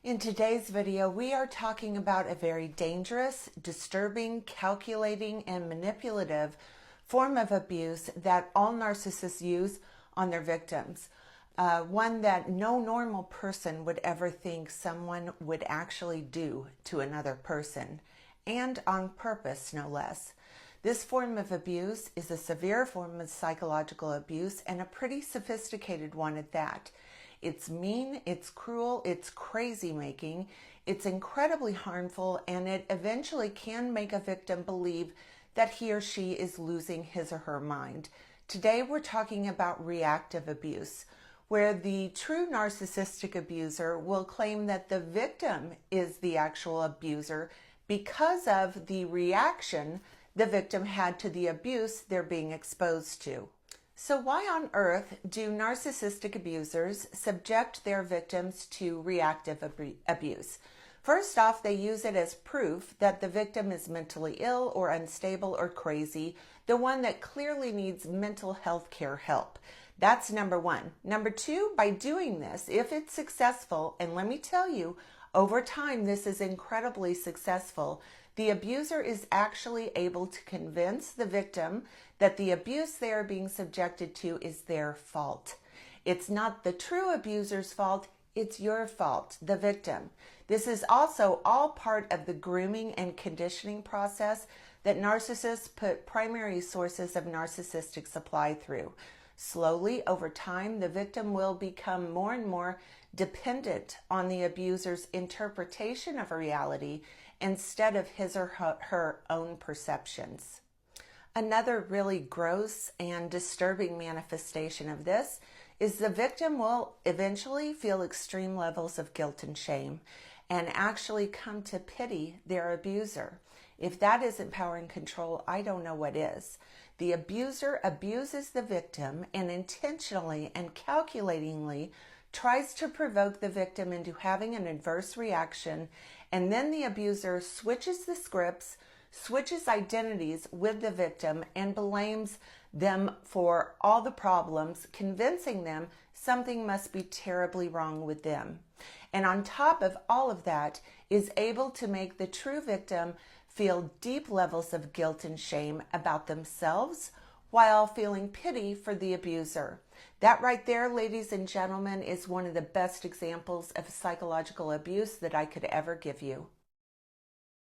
In today's video, we are talking about a very dangerous, disturbing, calculating, and manipulative form of abuse that all narcissists use on their victims. One that no normal person would ever think someone would actually do to another person, and on purpose, no less. This form of abuse is a severe form of psychological abuse and a pretty sophisticated one at that. It's mean, it's cruel, it's crazy making, it's incredibly harmful, and it eventually can make a victim believe that he or she is losing his or her mind. Today we're talking about reactive abuse, where the true narcissistic abuser will claim that the victim is the actual abuser because of the reaction the victim had to the abuse they're being exposed to. So why on earth do narcissistic abusers subject their victims to reactive abuse? First off, they use it as proof that the victim is mentally ill or unstable or crazy, the one that clearly needs mental health care help. That's number one. Number two, by doing this, if it's successful, and let me tell you, over time this is incredibly successful, the abuser is actually able to convince the victim that the abuse they are being subjected to is their fault. It's not the true abuser's fault, it's your fault, the victim. This is also all part of the grooming and conditioning process that narcissists put primary sources of narcissistic supply through. Slowly, over time, the victim will become more and more dependent on the abuser's interpretation of reality instead of his or her own perceptions. Another really gross and disturbing manifestation of this is the victim will eventually feel extreme levels of guilt and shame and actually come to pity their abuser. If that isn't power and control, I don't know what is. The abuser abuses the victim and intentionally and calculatingly tries to provoke the victim into having an adverse reaction, and then the abuser switches the scripts, switches identities with the victim, and blames them for all the problems, convincing them something must be terribly wrong with them. And on top of all of that, is able to make the true victim feel deep levels of guilt and shame about themselves while feeling pity for the abuser. That right there, ladies and gentlemen, is one of the best examples of psychological abuse that I could ever give you.